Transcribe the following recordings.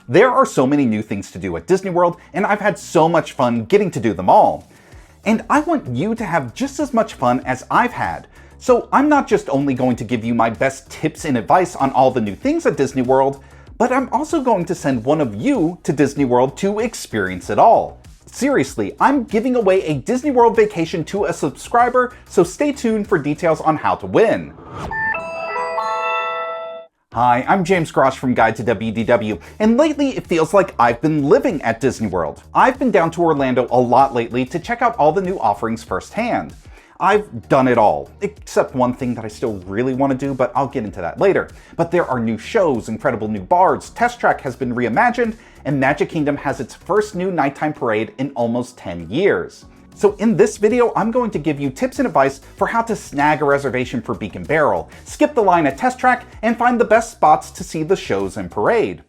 There are so many new things to do at Disney World, and I've had so much fun getting to do them all. And I want you to have just as much fun as I've had. So I'm not just only going to give you my best tips and advice on all the new things at Disney World, but I'm also going to send one of you to Disney World to experience it all. Seriously, I'm giving away a Disney World vacation to a subscriber, so stay tuned for details on how to win. Hi, I'm James Grosh from Guide to WDW, and lately it feels like I've been living at Disney World. I've been down to Orlando a lot lately to check out all the new offerings firsthand. I've done it all, except one thing that I still really want to do, but I'll get into that later. But there are new shows, incredible new bars, Test Track has been reimagined, and Magic Kingdom has its first new nighttime parade in almost 10 years. So in this video, I'm going to give you tips and advice for how to snag a reservation for Beak Barrel, skip the line at Test Track, and find the best spots to see the shows and parade.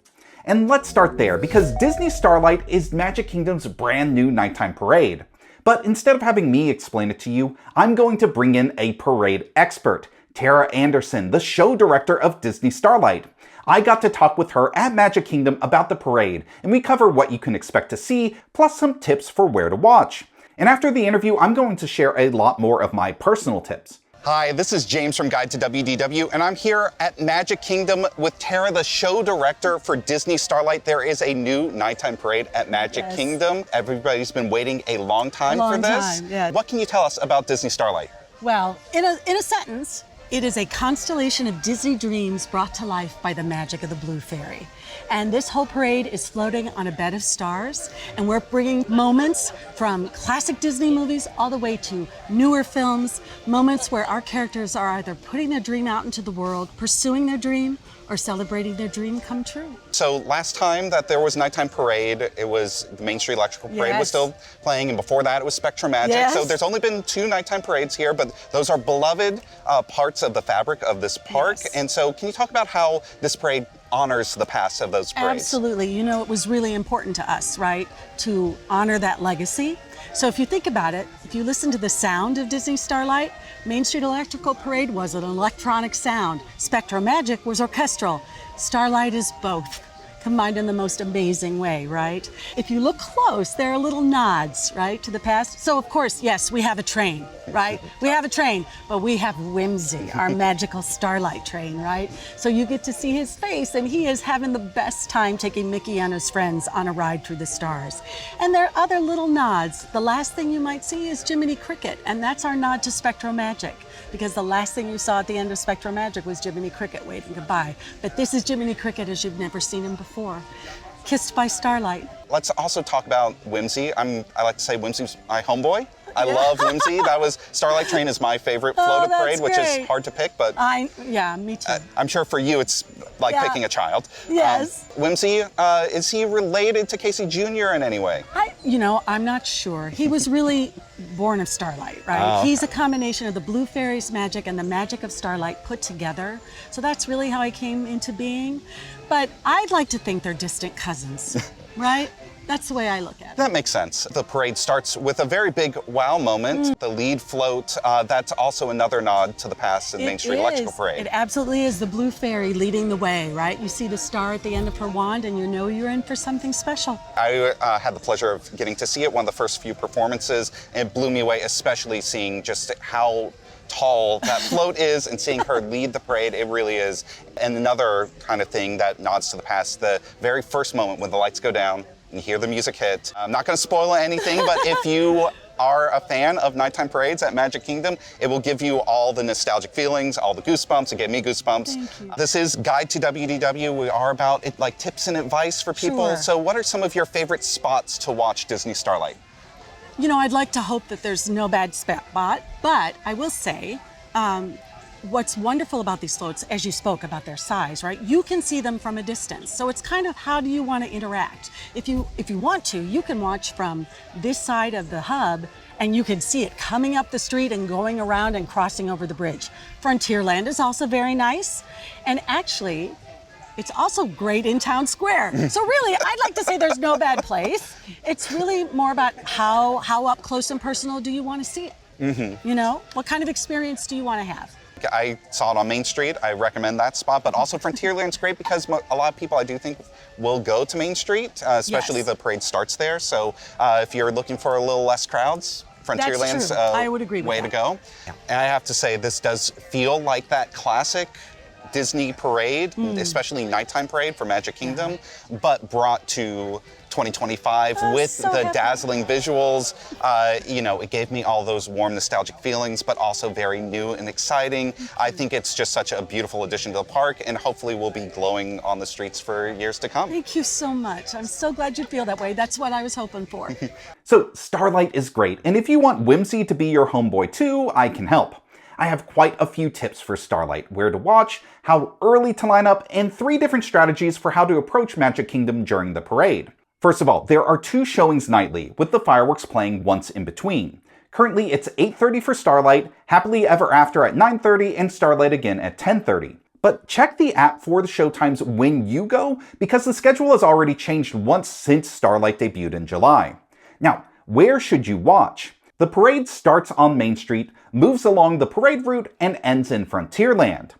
And let's start there, because Disney Starlight is Magic Kingdom's brand new nighttime parade. But instead of having me explain it to you, I'm going to bring in a parade expert, Tara Anderson, the show director of Disney Starlight. I got to talk with her at Magic Kingdom about the parade, and we cover what you can expect to see, plus some tips for where to watch. And after the interview, I'm going to share a lot more of my personal tips. Hi, this is James from Guide to WDW, and I'm here at Magic Kingdom with Tara, the show director for Disney Starlight. There is a new nighttime parade at Magic Kingdom. Everybody's been waiting a long time for this. Yeah. What can you tell us about Disney Starlight? Well, in a sentence, it is a constellation of Disney dreams brought to life by the magic of the Blue Fairy. And this whole parade is floating on a bed of stars, and we're bringing moments from classic Disney movies all the way to newer films, moments where our characters are either putting their dream out into the world, pursuing their dream, or celebrating their dream come true. So last time that there was nighttime parade, it was the Main Street Electrical Parade was still playing, and before that it was Spectrum Magic. Yes. So there's only been 2 nighttime parades here, but those are beloved parts of the fabric of this park. Yes. And so can you talk about how this parade honors the past of those parades? Absolutely. You know, it was really important to us, right, to honor that legacy. So if you think about it, if you listen to the sound of Disney Starlight, Main Street Electrical Parade was an electronic sound. Spectrum Magic was orchestral. Starlight is both, combined in the most amazing way, right? If you look close, there are little nods, right, to the past. So of course, yes, we have a train, right? We have a train, but we have Whimsy, our magical Starlight train, right? So you get to see his face, and he is having the best time taking Mickey and his friends on a ride through the stars. And there are other little nods. The last thing you might see is Jiminy Cricket, and that's our nod to Spectrum Magic, because the last thing you saw at the end of Spectrum Magic was Jiminy Cricket waving goodbye. But this is Jiminy Cricket as you've never seen him before, kissed by Starlight. Let's also talk about Whimsy. I like to say Whimsy's my homeboy. I love Whimsy. That was Starlight Train is my favorite floated parade, which is hard to pick, but yeah, me too. I'm sure for you it's like picking a child. Yes. Whimsy, is he related to Casey Jr. in any way? I'm not sure. He was really born of Starlight, right? He's a combination of the Blue Fairy's magic and the magic of Starlight put together. So that's really how he came into being. But I'd like to think they're distant cousins, right? That's the way I look at it. That makes sense. The parade starts with a very big wow moment. The lead float, that's also another nod to the past in Main Street Electrical Parade. It absolutely is the Blue Fairy leading the way, right? You see the star at the end of her wand and you know you're in for something special. I had the pleasure of getting to see it, one of the first few performances, and it blew me away, especially seeing just how tall that float is and seeing her lead the parade. It really is. And another kind of thing that nods to the past, the very first moment when the lights go down, you hear the music hit. I'm not going to spoil anything, but if you are a fan of nighttime parades at Magic Kingdom, it will give you all the nostalgic feelings, all the goosebumps. It gave me goosebumps. Thank you. This is Guide to WDW. We are about like tips and advice for people. Sure. So what are some of your favorite spots to watch Disney Starlight? You know, I'd like to hope that there's no bad spot, but I will say, what's wonderful about these floats, as you spoke about their size, right? You can see them from a distance. So it's kind of how do you want to interact? If you want to, you can watch from this side of the hub and you can see it coming up the street and going around and crossing over the bridge. Frontierland is also very nice. And actually, it's also great in Town Square. So really, I'd like to say there's no bad place. It's really more about how up close and personal do you want to see it? You know, what kind of experience do you want to have? I saw it on Main Street. I recommend that spot, but also Frontierland's great because a lot of people, I do think, will go to Main Street, especially the parade starts there. So if you're looking for a little less crowds, Frontierland's I would agree with way that. to go. Yeah. And I have to say, this does feel like that classic Disney parade, especially nighttime parade for Magic Kingdom, but brought to 2025 with the dazzling visuals. You know, it gave me all those warm, nostalgic feelings, but also very new and exciting. I think it's just such a beautiful addition to the park, and hopefully will be glowing on the streets for years to come. Thank you so much. I'm so glad you feel that way. That's what I was hoping for. So Starlight is great, and if you want whimsy to be your homeboy too, I can help. I have quite a few tips for Starlight: where to watch, how early to line up, and 3 different strategies for how to approach Magic Kingdom during the parade. First of all, there are 2 showings nightly, with the fireworks playing once in between. Currently, it's 8:30 for Starlight, Happily Ever After at 9:30, and Starlight again at 10:30. But check the app for the showtimes when you go, because the schedule has already changed once since Starlight debuted in July. Now, where should you watch? The parade starts on Main Street, moves along the parade route, and ends in Frontierland.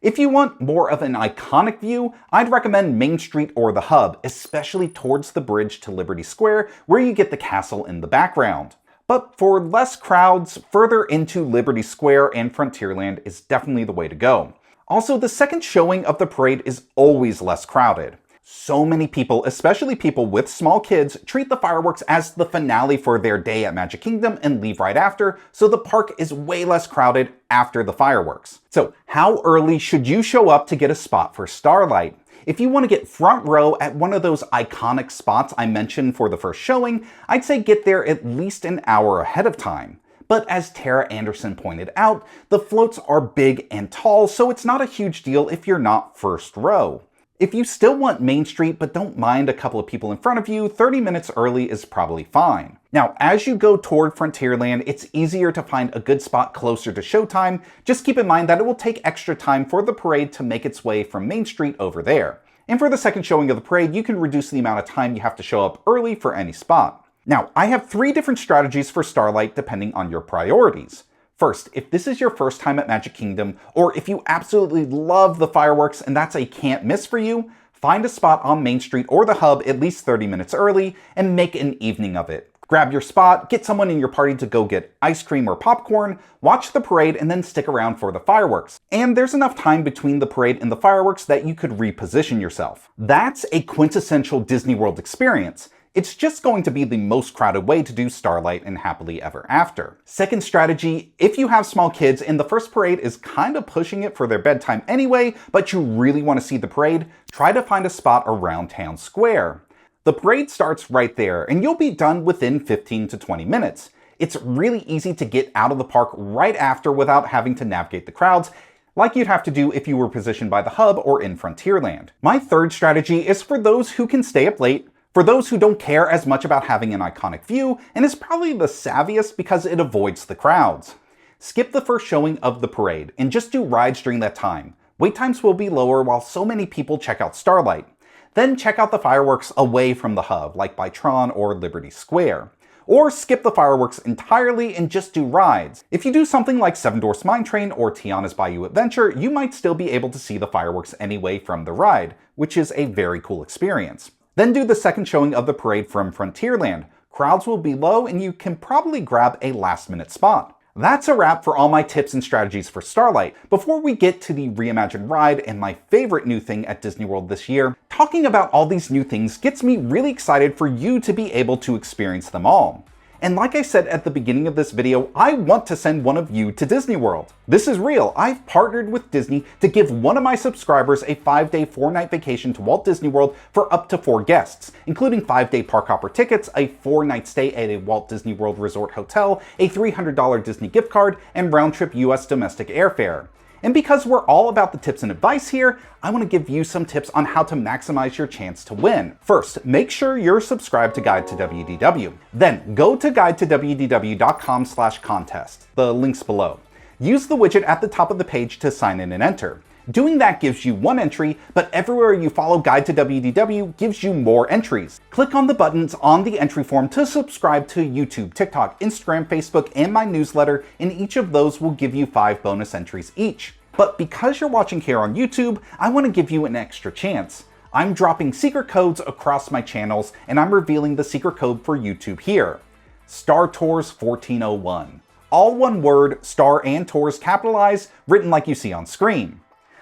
If you want more of an iconic view, I'd recommend Main Street or the Hub, especially towards the bridge to Liberty Square, where you get the castle in the background. But for less crowds, further into Liberty Square and Frontierland is definitely the way to go. Also, the second showing of the parade is always less crowded. So many people, especially people with small kids, treat the fireworks as the finale for their day at Magic Kingdom and leave right after, so the park is way less crowded after the fireworks. So how early should you show up to get a spot for Starlight? If you want to get front row at one of those iconic spots I mentioned for the first showing, I'd say get there at least an hour ahead of time. But as Tara Anderson pointed out, the floats are big and tall, so it's not a huge deal if you're not first row. If you still want Main Street but don't mind a couple of people in front of you, 30 minutes early is probably fine. Now, as you go toward Frontierland, it's easier to find a good spot closer to showtime. Just keep in mind that it will take extra time for the parade to make its way from Main Street over there. And for the second showing of the parade, you can reduce the amount of time you have to show up early for any spot. Now, I have 3 different strategies for Starlight depending on your priorities. First, if this is your first time at Magic Kingdom, or if you absolutely love the fireworks and that's a can't miss for you, find a spot on Main Street or the Hub at least 30 minutes early and make an evening of it. Grab your spot, get someone in your party to go get ice cream or popcorn, watch the parade, and then stick around for the fireworks. And there's enough time between the parade and the fireworks that you could reposition yourself. That's a quintessential Disney World experience. It's just going to be the most crowded way to do Starlight and Happily Ever After. Second strategy, if you have small kids and the first parade is kind of pushing it for their bedtime anyway, but you really want to see the parade, try to find a spot around Town Square. The parade starts right there, and you'll be done within 15 to 20 minutes. It's really easy to get out of the park right after without having to navigate the crowds, like you'd have to do if you were positioned by the Hub or in Frontierland. My third strategy is for those who can stay up late, for those who don't care as much about having an iconic view, and is probably the savviest because it avoids the crowds. Skip the first showing of the parade, and just do rides during that time. Wait times will be lower while so many people check out Starlight. Then check out the fireworks away from the Hub, like by Tron or Liberty Square. Or skip the fireworks entirely and just do rides. If you do something like Seven Dwarfs Mine Train or Tiana's Bayou Adventure, you might still be able to see the fireworks anyway from the ride, which is a very cool experience. Then do the second showing of the parade from Frontierland. Crowds will be low and you can probably grab a last-minute spot. That's a wrap for all my tips and strategies for Starlight. Before we get to the reimagined ride and my favorite new thing at Disney World this year, talking about all these new things gets me really excited for you to be able to experience them all. And like I said at the beginning of this video, I want to send one of you to Disney World. This is real. I've partnered with Disney to give one of my subscribers a 5-day, 4-night vacation to Walt Disney World for up to 4 guests, including 5-day park hopper tickets, a 4-night stay at a Walt Disney World Resort hotel, a $300 Disney gift card, and round-trip US domestic airfare. And because we're all about the tips and advice here, I want to give you some tips on how to maximize your chance to win. First, make sure you're subscribed to Guide to WDW. Then go to guidetowdw.com/contest. The link's below. Use the widget at the top of the page to sign in and enter. Doing that gives you 1 entry, but everywhere you follow Guide to WDW gives you more entries. Click on the buttons on the entry form to subscribe to YouTube, TikTok, Instagram, Facebook, and my newsletter, and each of those will give you 5 bonus entries each. But because you're watching here on YouTube, I want to give you an extra chance. I'm dropping secret codes across my channels, and I'm revealing the secret code for YouTube here. Star Tours 1401. All one word, Star and Tours capitalized, written like you see on screen.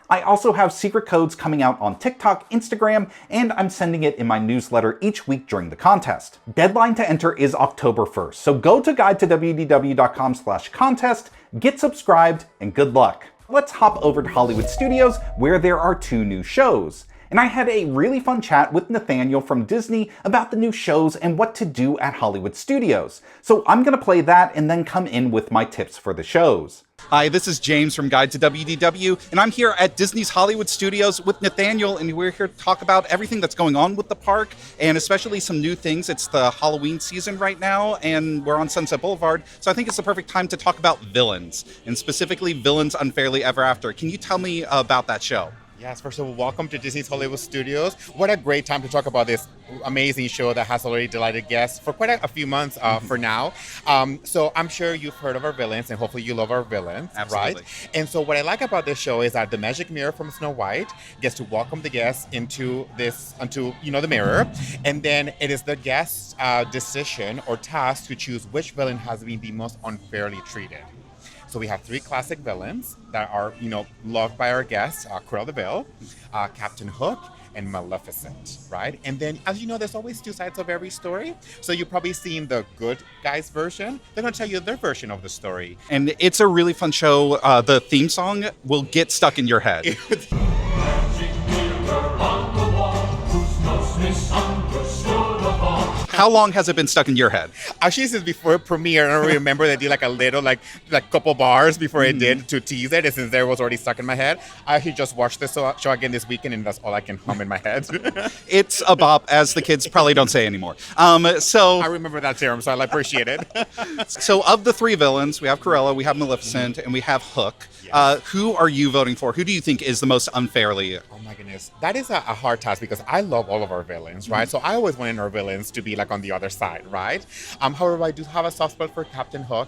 I also have secret codes coming out on TikTok, Instagram, and I'm sending it in my newsletter each week during the contest. Deadline to enter is October 1st, so go to guidetowdw.com/contest, get subscribed, and good luck. Let's hop over to Hollywood Studios, where there are 2 new shows. And I had a really fun chat with Nathaniel from Disney about the new shows and what to do at Hollywood Studios. So I'm gonna play that and then come in with my tips for the shows. Hi, this is James from Guide to WDW, and I'm here at Disney's Hollywood Studios with Nathaniel, and we're here to talk about everything that's going on with the park, and especially some new things. It's the Halloween season right now, and we're on Sunset Boulevard, so I think it's the perfect time to talk about villains, and specifically Villains Unfairly Ever After. Can you tell me about that show? Yes, first of all, welcome to Disney's Hollywood Studios. What a great time to talk about this amazing show that has already delighted guests for quite a few months for now. So I'm sure you've heard of our villains, and hopefully you love our villains, Absolutely. right? And so what I like about this show is that the magic mirror from Snow White gets to welcome the guests into the mirror, and then it is the guest's decision or task to choose which villain has been the most unfairly treated. So we have 3 classic villains that are, loved by our guests, Cruella de Vil, Captain Hook, and Maleficent, right? And then, as you know, there's always 2 sides of every story. So you've probably seen the good guys version. They're going to tell you their version of the story. And it's a really fun show. The theme song will get stuck in your head. How long has it been stuck in your head? Actually, since before premiere, I don't remember they did like a little, like couple bars before it did to tease it. And since there was already stuck in my head, I actually just watched this show again this weekend, and that's all I can hum in my head. It's a bop, as the kids probably don't say anymore. So I remember that term, so I appreciate it. So of the 3 villains, we have Cruella, we have Maleficent, and we have Hook. Yes. Who are you voting for? Who do you think is the most unfairly? Oh my goodness. That is a hard task because I love all of our villains, right? So I always wanted our villains to be like on the other side, right? However, I do have a soft spot for Captain Hook.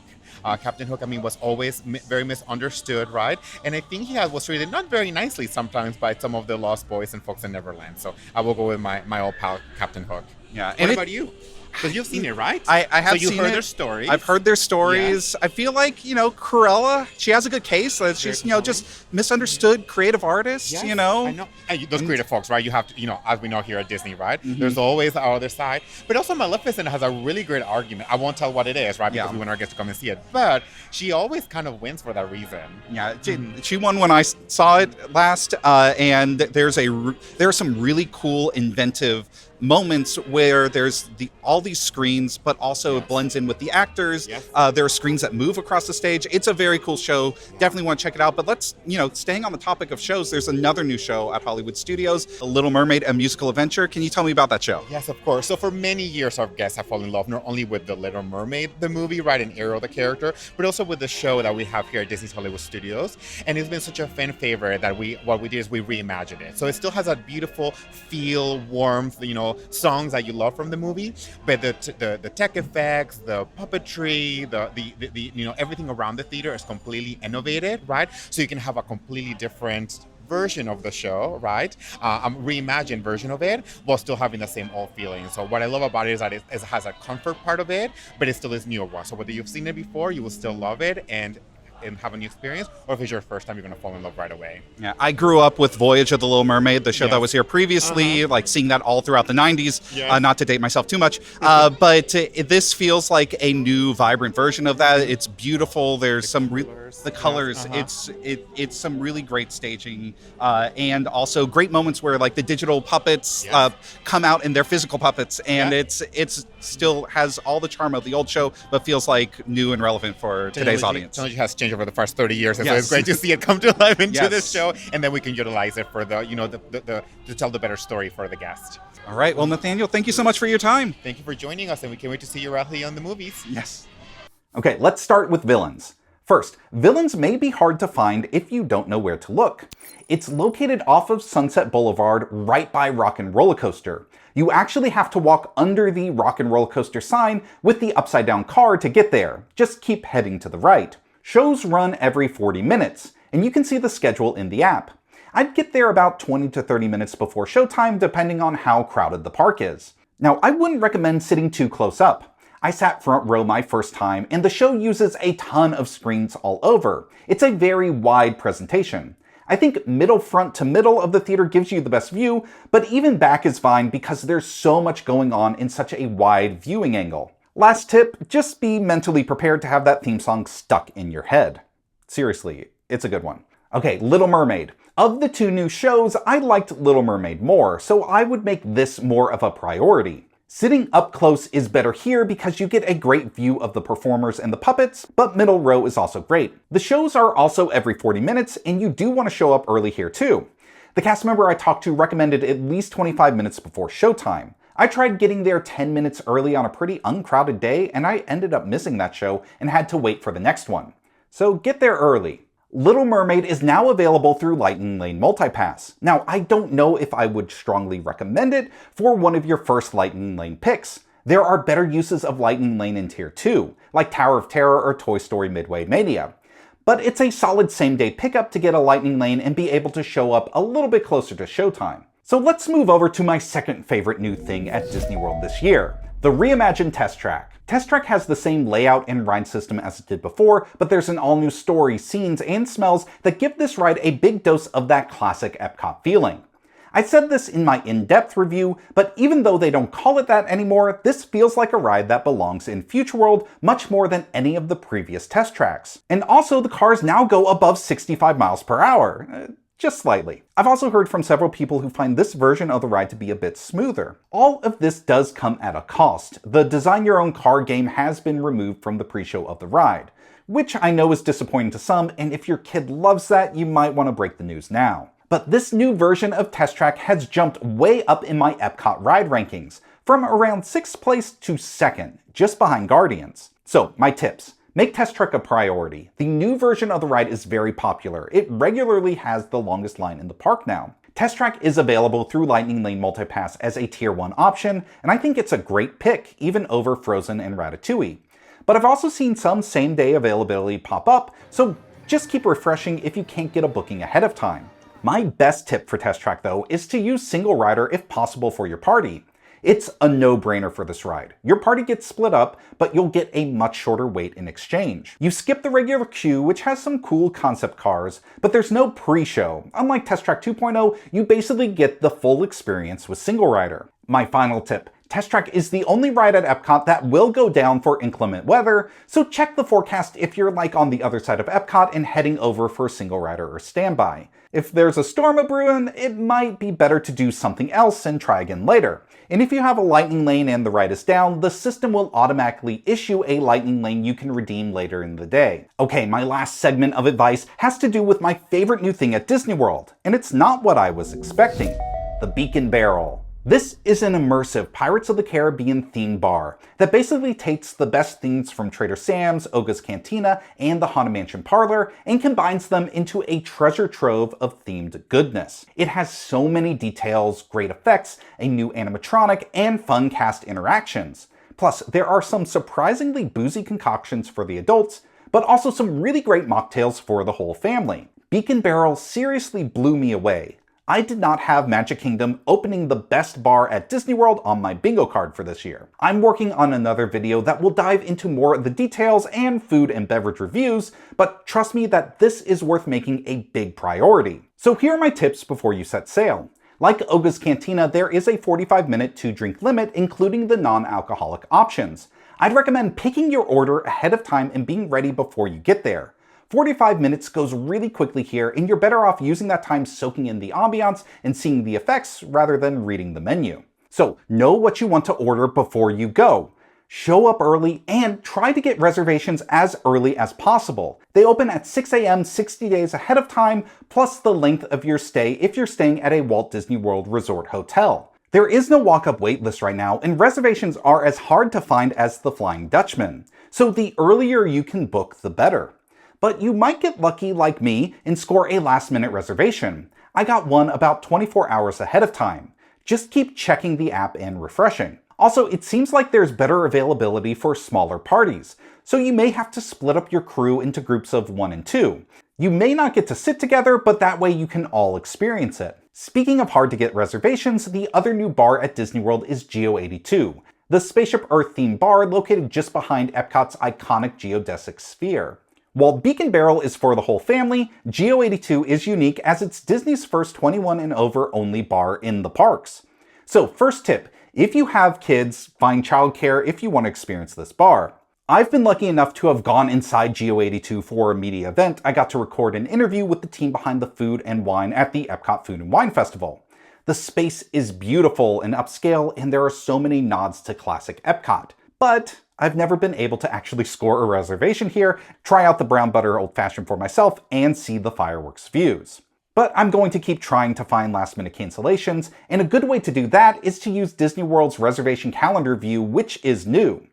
Captain Hook, was always very misunderstood, right? And I think he was treated not very nicely sometimes by some of the Lost Boys and folks in Neverland. So I will go with my old pal, Captain Hook. Yeah. What about you? Because you've seen it, right? I have seen it. So seen you heard it. their stories. I've heard their stories. Yes. I feel like, Cruella, she has a good case. She's, just misunderstood creative artist, Yes, I know. And those creative folks, right? You have to, as we know here at Disney, right? There's always the other side. But also Maleficent has a really great argument. I won't tell what it is, right? Because we want our guests to come and see it. But she always kind of wins for that reason. Yeah, she won when I saw it last, and there are some really cool, inventive moments where there's all these screens, but also it blends in with the actors. Yes. There are screens that move across the stage. It's a very cool show. Definitely want to check it out. But let's, staying on the topic of shows, there's another new show at Hollywood Studios, A Little Mermaid, A Musical Adventure. Can you tell me about that show? Yes, of course. So for many years, our guests have fallen in love not only with The Little Mermaid, the movie, right, and Ariel, the character, but also with the show that we have here at Disney's Hollywood Studios. And it's been such a fan favorite that what we did is we reimagined it. So it still has that beautiful feel, warmth, songs that you love from the movie, but the tech effects, the puppetry, the everything around the theater is completely innovated, right? So you can have a completely different version of the show, right? A reimagined version of it, while still having the same old feeling. So what I love about it is that it has a comfort part of it, but it still is newer one. So whether you've seen it before, you will still love it and have a new experience, or if it's your first time, you're going to fall in love right away. Yeah, I grew up with Voyage of the Little Mermaid, the show that was here previously, like seeing that all throughout the 90s, not to date myself too much, but this feels like a new, vibrant version of that. It's beautiful. There's the colors. It's some really great staging, and also great moments where like the digital puppets come out in their physical puppets, and it's still has all the charm of the old show, but feels like new and relevant for today's audience. Technology has changed over the past 30 years, and so it's great to see it come to life into this show, and then we can utilize it for to tell the better story for the guest. All right, well, Nathaniel, thank you so much for your time. Thank you for joining us, and we can't wait to see you around here on the movies. Yes. Okay, let's start with villains. First, Villains may be hard to find if you don't know where to look. It's located off of Sunset Boulevard right by Rock and Roller Coaster. You actually have to walk under the Rock and Roller Coaster sign with the upside down car to get there. Just keep heading to the right. Shows run every 40 minutes, and you can see the schedule in the app. I'd get there about 20 to 30 minutes before showtime depending on how crowded the park is. Now, I wouldn't recommend sitting too close up. I sat front row my first time, and the show uses a ton of screens all over. It's a very wide presentation. I think middle front to middle of the theater gives you the best view, but even back is fine because there's so much going on in such a wide viewing angle. Last tip, just be mentally prepared to have that theme song stuck in your head. Seriously, it's a good one. Okay, Little Mermaid. Of the two new shows, I liked Little Mermaid more, so I would make this more of a priority. Sitting up close is better here because you get a great view of the performers and the puppets, but middle row is also great. The shows are also every 40 minutes, and you do want to show up early here too. The cast member I talked to recommended at least 25 minutes before showtime. I tried getting there 10 minutes early on a pretty uncrowded day, and I ended up missing that show and had to wait for the next one. So get there early. Little Mermaid is now available through Lightning Lane Multipass. Now, I don't know if I would strongly recommend it for one of your first Lightning Lane picks. There are better uses of Lightning Lane in Tier 2, like Tower of Terror or Toy Story Midway Mania. But it's a solid same-day pickup to get a Lightning Lane and be able to show up a little bit closer to showtime. So let's move over to my second favorite new thing at Disney World this year, the reimagined Test Track. Test Track has the same layout and ride system as it did before, but there's an all-new story, scenes, and smells that give this ride a big dose of that classic Epcot feeling. I said this in my in-depth review, but even though they don't call it that anymore, this feels like a ride that belongs in Future World much more than any of the previous Test Tracks. And also, the cars now go above 65 miles per hour. Just slightly. I've also heard from several people who find this version of the ride to be a bit smoother. All of this does come at a cost. The design your own car game has been removed from the pre-show of the ride, which I know is disappointing to some, and if your kid loves that, you might want to break the news now. But this new version of Test Track has jumped way up in my Epcot ride rankings, from around 6th place to 2nd, just behind Guardians. So, my tips. Make Test Track a priority. The new version of the ride is very popular. It regularly has the longest line in the park now. Test Track is available through Lightning Lane Multipass as a Tier 1 option, and I think it's a great pick, even over Frozen and Ratatouille. But I've also seen some same-day availability pop up, so just keep refreshing if you can't get a booking ahead of time. My best tip for Test Track, though, is to use single rider if possible for your party. It's a no-brainer for this ride. Your party gets split up, but you'll get a much shorter wait in exchange. You skip the regular queue, which has some cool concept cars, but there's no pre-show. Unlike Test Track 2.0, you basically get the full experience with single rider. My final tip. Test Track is the only ride at Epcot that will go down for inclement weather, so check the forecast if you're like on the other side of Epcot and heading over for single rider or standby. If there's a storm a-brewing, it might be better to do something else and try again later. And if you have a Lightning Lane and the ride is down, the system will automatically issue a Lightning Lane you can redeem later in the day. Okay, my last segment of advice has to do with my favorite new thing at Disney World, and it's not what I was expecting. The Beak Barrel. This is an immersive Pirates of the Caribbean themed bar that basically takes the best things from Trader Sam's, Oga's Cantina, and the Haunted Mansion Parlor and combines them into a treasure trove of themed goodness. It has so many details, great effects, a new animatronic, and fun cast interactions. Plus, there are some surprisingly boozy concoctions for the adults, but also some really great mocktails for the whole family. Beak Barrel seriously blew me away. I did not have Magic Kingdom opening the best bar at Disney World on my bingo card for this year. I'm working on another video that will dive into more of the details and food and beverage reviews, but trust me that this is worth making a big priority. So here are my tips before you set sail. Like Oga's Cantina, there is a 45-minute 2-drink limit, including the non-alcoholic options. I'd recommend picking your order ahead of time and being ready before you get there. 45 minutes goes really quickly here, and you're better off using that time soaking in the ambiance and seeing the effects rather than reading the menu. So know what you want to order before you go. Show up early and try to get reservations as early as possible. They open at 6 a.m. 60 days ahead of time, plus the length of your stay if you're staying at a Walt Disney World Resort hotel. There is no walk-up waitlist right now, and reservations are as hard to find as the Flying Dutchman. So the earlier you can book, the better. But you might get lucky like me and score a last-minute reservation. I got one about 24 hours ahead of time. Just keep checking the app and refreshing. Also, it seems like there's better availability for smaller parties, so you may have to split up your crew into groups of 1 and 2. You may not get to sit together, but that way you can all experience it. Speaking of hard to get reservations, the other new bar at Disney World is GEO-82, the Spaceship Earth themed bar located just behind Epcot's iconic geodesic sphere. While Beak Barrel is for the whole family, GEO-82 is unique as it's Disney's first 21 and over only bar in the parks. So first tip, if you have kids, find childcare if you want to experience this bar. I've been lucky enough to have gone inside GEO-82 for a media event. I got to record an interview with the team behind the food and wine at the Epcot Food and Wine Festival. The space is beautiful and upscale, and there are so many nods to classic Epcot. But I've never been able to actually score a reservation here, try out the brown butter old fashioned for myself, and see the fireworks views. But I'm going to keep trying to find last minute cancellations, and a good way to do that is to use Disney World's reservation calendar view, which is new.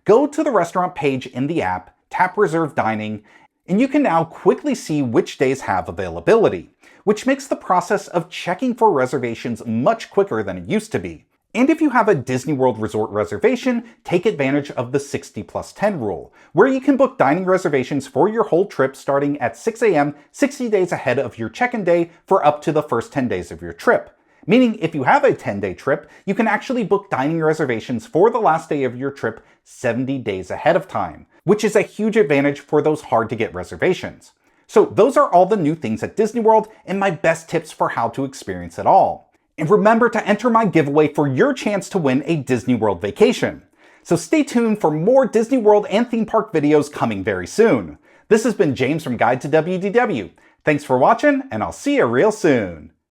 Go to the restaurant page in the app, tap Reserve Dining, and you can now quickly see which days have availability, which makes the process of checking for reservations much quicker than it used to be. And if you have a Disney World Resort reservation, take advantage of the 60+10 rule, where you can book dining reservations for your whole trip starting at 6 a.m. 60 days ahead of your check-in day for up to the first 10 days of your trip. Meaning if you have a 10-day trip, you can actually book dining reservations for the last day of your trip 70 days ahead of time, which is a huge advantage for those hard-to-get reservations. So those are all the new things at Disney World and my best tips for how to experience it all. And remember to enter my giveaway for your chance to win a Disney World vacation. So stay tuned for more Disney World and theme park videos coming very soon. This has been James from Guide to WDW. Thanks for watching, and I'll see you real soon.